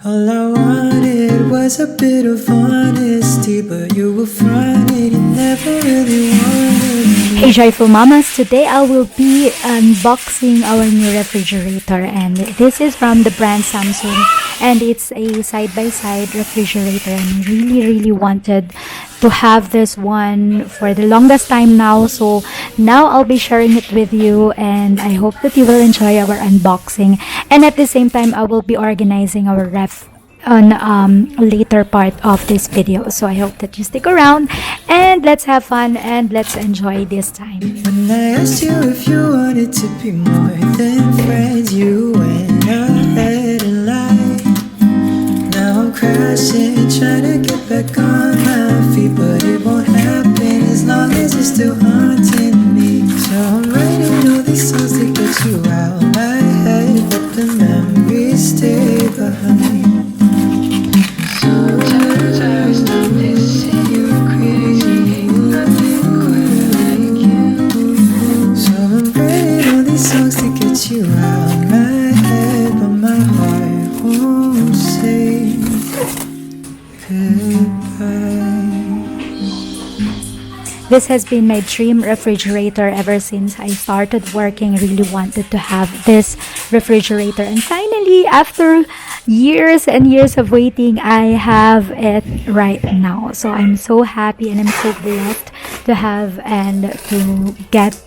All I wanted was a bit of honesty, but you were fronted, you never really wanted me. Hey JoyFull Mommas, today I will be unboxing our new refrigerator, and this is from the brand Samsung, and it's a side-by-side refrigerator, and really wanted to have this one for the longest time now, so now I'll be sharing it with you, and I hope that you will enjoy our unboxing, and at the same time I will be organizing our ref on later part of this video, so I hope that you stick around and let's have fun and let's enjoy this time. When I asked you if you wanted to be more than friends, you went ahead and lied. Now I'm crashing, trying to get back on my feet, but it won't happen as long as you're still haunting me. So I'm writing all these songs to get you out my head, but the memories stay behind. Sometimes I stop missing you, crazy, nothing quite like you. So I'm writing all these songs to get you out my head, but my heart won't say goodbye. This has been my dream refrigerator ever since I started working. Really wanted to have this refrigerator, and finally, after years and years of waiting, I have it right now. So I'm so happy and I'm so blessed to have and to get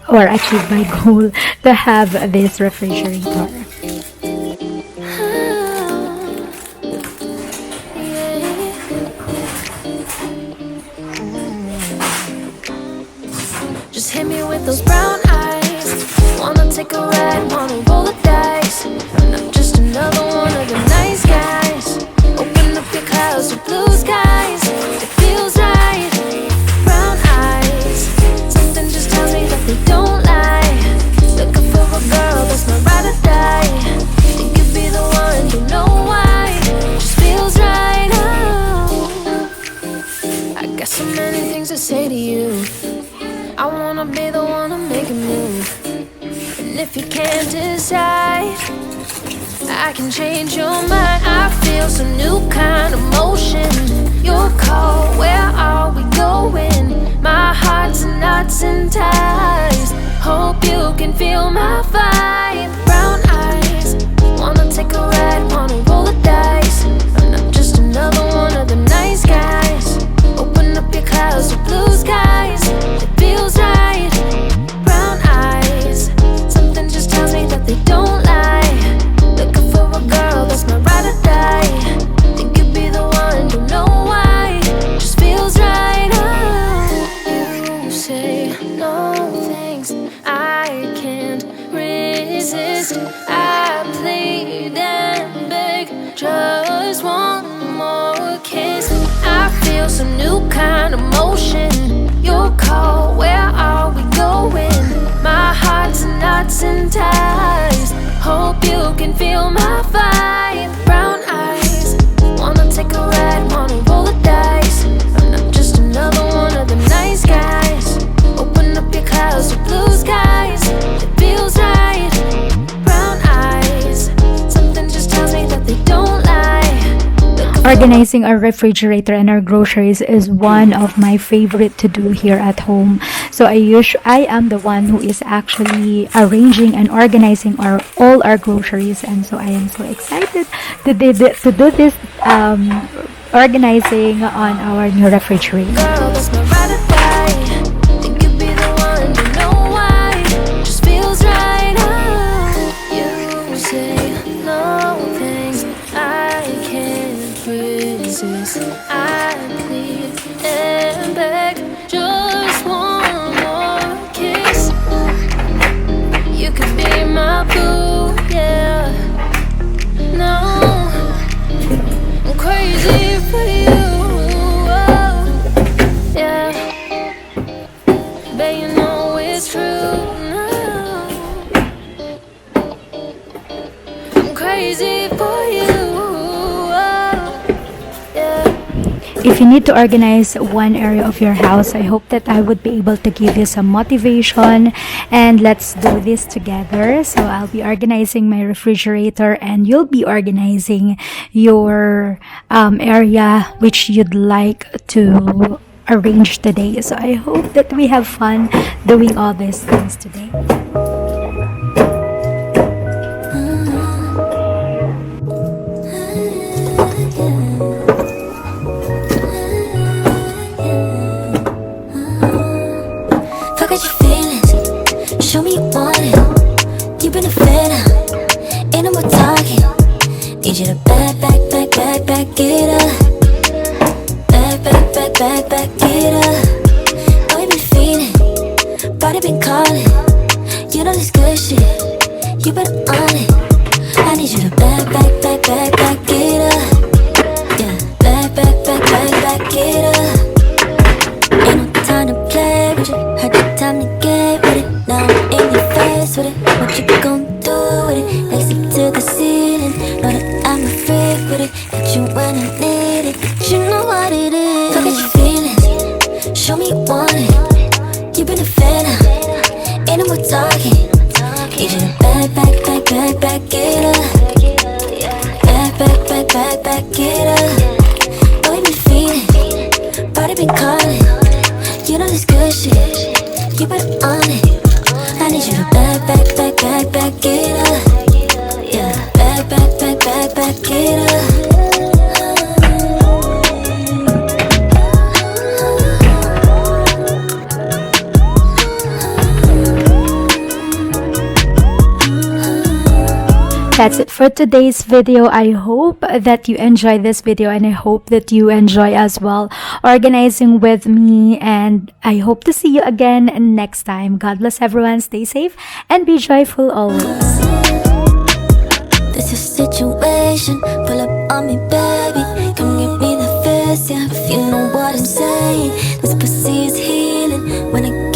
or achieve my goal to have this refrigerator. Just hit me with those brown eyes. Wanna take a ride, wanna roll the dice. I'm not just another one of the nice guys. Open up your clouds with blue skies. It feels right. Brown eyes. Something just tells me that they don't lie. Looking for a girl that's my ride or die. Think you'd be the one, you know why. Just feels right. Oh, I got so many things to say to you. I wanna be the one to make a move. And if you can't decide, I can change your mind. I feel some new kind of motion. Your call, where are we going? My heart's in knots and ties. Hope you can feel my vibe. Brown eyes, wanna take a ride, wanna roll the dice. I'm not just another one of the nice guys. Open up your clouds with blue skies. It feels right. Brown eyes. Something just tells me that they don't lie. Looking for a girl that's my ride or die. Think you'd be the one, don't know why. Just feels right. Oh, you say no thanks, I can't resist. I plead and beg, just one more kiss. I feel some new kind of motion. Your call, where are we going? My heart's in knots and ties. Hope you can feel my vibe. Brown eyes, wanna take a ride, wanna roll the dice. I'm not just another one of the nice guys. Open up your clouds with blue skies. It feels right. Brown eyes, something just tells me that they don't lie. Organizing our refrigerator and our groceries is one of my favorite to do here at home. So I am the one who is actually arranging and organizing all our groceries, and so I am so excited to do this organizing on our new refrigerator. Girl, that's my ride or die. Think you'd be the one, you know why. Just feels right. Oh, you say no thanks, I can't resist. I plead and beg, just one more kiss. You could be my boo, yeah. No, I'm crazy for you. Oh, yeah. Bet you know it's true. No, I'm crazy for you. Oh, yeah. if you need to organize one area of your house, I hope that I would be able to give you some motivation, and let's do this together. So I'll be organizing my refrigerator and you'll be organizing your area which you'd like to arrange today. So I hope that we have fun doing all these things today. Forget your feelings, show me you want it. You've been a fan, ain't no more talking. Need you to back it up. Back it up. Oh, you been feeling, body been calling. You know this good shit, you better on it. I need you to back it up. Yeah, back it up. Ain't no time to play with you, had the time to get with it. Now I'm in your face with it, what you gon' do with it? Legs up to the ceiling, know that I'm a freak with it. Hit you when I need it, you know what it is. Forget your feelings, show me you want it. You been a fan, ain't no more talking. Need you to back it up. Back it up. Oh, you been feeling, body been calling. You know this good shit, you better on it. I need you to back it up. Yeah, back it up. That's it for today's video. I hope that you enjoy this video, and I hope that you enjoy as well organizing with me, and I hope to see you again next time. God bless everyone, stay safe and be joyful always. This is situation, pull up on me baby. Come give me the face, yeah, if you know what I'm saying. This pussy is healing when I